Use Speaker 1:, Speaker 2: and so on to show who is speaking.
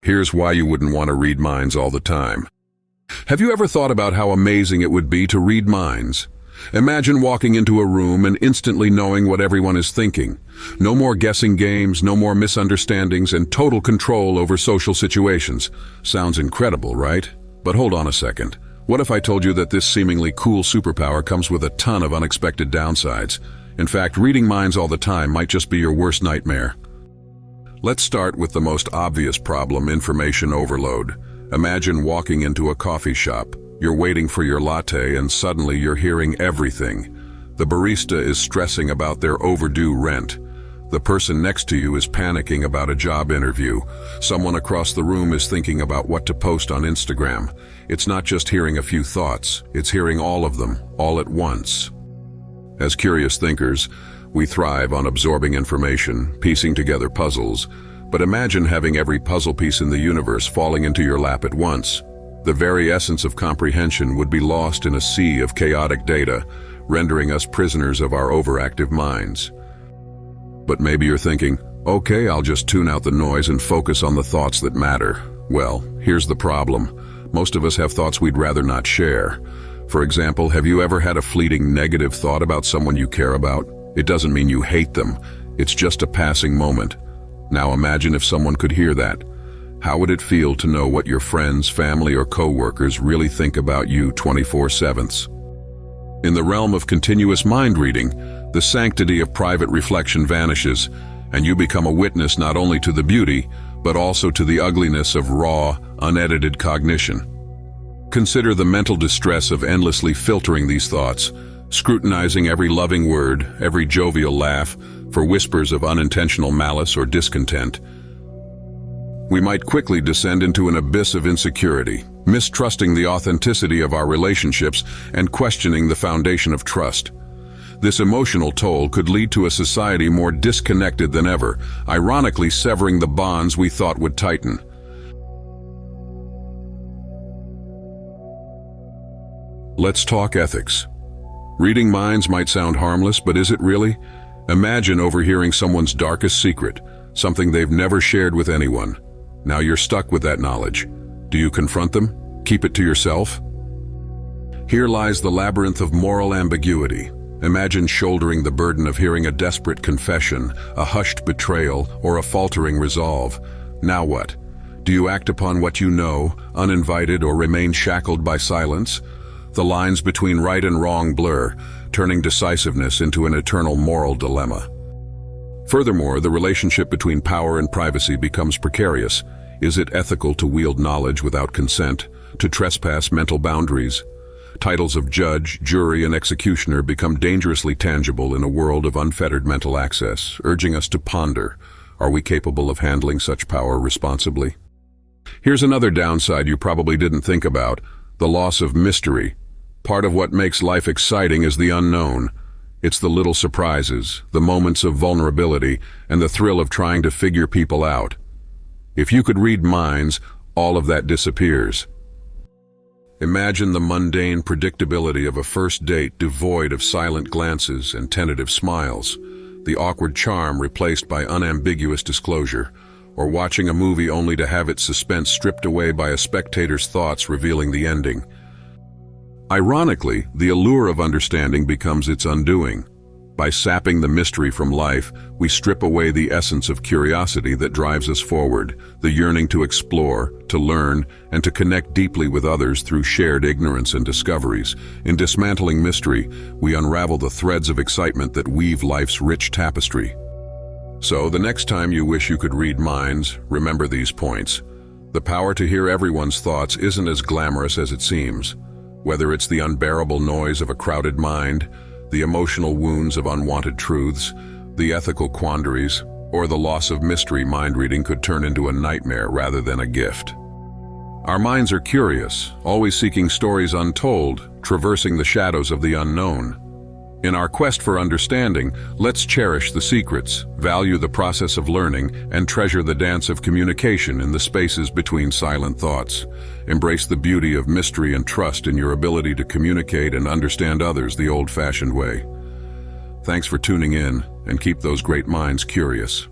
Speaker 1: Here's why you wouldn't want to read minds all the time. Have you ever thought about how amazing it would be to read minds? Imagine walking into a room and instantly knowing what everyone is thinking. No more guessing games, no more misunderstandings, and total control over social situations. Sounds incredible, right? But hold on a second. What if I told you that this seemingly cool superpower comes with a ton of unexpected downsides? In fact, reading minds all the time might just be your worst nightmare. Let's start with the most obvious problem: information overload. Imagine walking into a coffee shop. You're waiting for your latte and suddenly you're hearing everything. The barista is stressing about their overdue rent. The person next to you is panicking about a job interview. Someone across the room is thinking about what to post on Instagram. It's not just hearing a few thoughts, it's hearing all of them, all at once. As curious thinkers, we thrive on absorbing information, piecing together puzzles. But imagine having every puzzle piece in the universe falling into your lap at once. The very essence of comprehension would be lost in a sea of chaotic data, rendering us prisoners of our overactive minds. But maybe you're thinking, okay, I'll just tune out the noise and focus on the thoughts that matter. Well, here's the problem. Most of us have thoughts we'd rather not share. For example, have you ever had a fleeting negative thought about someone you care about? It doesn't mean you hate them. It's just a passing moment. Now imagine if someone could hear that. How would it feel to know what your friends, family, or co-workers really think about you 24/7? In the realm of continuous mind reading, the sanctity of private reflection vanishes, and you become a witness not only to the beauty, but also to the ugliness of raw, unedited cognition. Consider the mental distress of endlessly filtering these thoughts, scrutinizing every loving word, every jovial laugh, for whispers of unintentional malice or discontent. We might quickly descend into an abyss of insecurity, mistrusting the authenticity of our relationships and questioning the foundation of trust. This emotional toll could lead to a society more disconnected than ever, ironically severing the bonds we thought would tighten. Let's talk ethics. Reading minds might sound harmless, but is it really? Imagine overhearing someone's darkest secret, something they've never shared with anyone. Now you're stuck with that knowledge. Do you confront them? Keep it to yourself? Here lies the labyrinth of moral ambiguity. Imagine shouldering the burden of hearing a desperate confession, a hushed betrayal, or a faltering resolve. Now what? Do you act upon what you know, uninvited, or remain shackled by silence? The lines between right and wrong blur, turning decisiveness into an eternal moral dilemma. Furthermore, the relationship between power and privacy becomes precarious. Is it ethical to wield knowledge without consent, to trespass mental boundaries? Titles of judge, jury, and executioner become dangerously tangible in a world of unfettered mental access, urging us to ponder, are we capable of handling such power responsibly? Here's another downside you probably didn't think about: the loss of mystery. Part of what makes life exciting is the unknown. It's the little surprises, the moments of vulnerability, and the thrill of trying to figure people out. If you could read minds, all of that disappears. Imagine the mundane predictability of a first date devoid of silent glances and tentative smiles, the awkward charm replaced by unambiguous disclosure, or watching a movie only to have its suspense stripped away by a spectator's thoughts revealing the ending. Ironically, the allure of understanding becomes its undoing. By sapping the mystery from life, we strip away the essence of curiosity that drives us forward, the yearning to explore, to learn, and to connect deeply with others through shared ignorance and discoveries. In dismantling mystery, we unravel the threads of excitement that weave life's rich tapestry. So, the next time you wish you could read minds, remember these points. The power to hear everyone's thoughts isn't as glamorous as it seems. Whether it's the unbearable noise of a crowded mind, the emotional wounds of unwanted truths, the ethical quandaries, or the loss of mystery, mind reading could turn into a nightmare rather than a gift. Our minds are curious, always seeking stories untold, traversing the shadows of the unknown. In our quest for understanding, let's cherish the secrets, value the process of learning, and treasure the dance of communication in the spaces between silent thoughts. Embrace the beauty of mystery and trust in your ability to communicate and understand others the old-fashioned way. Thanks for tuning in, and keep those great minds curious.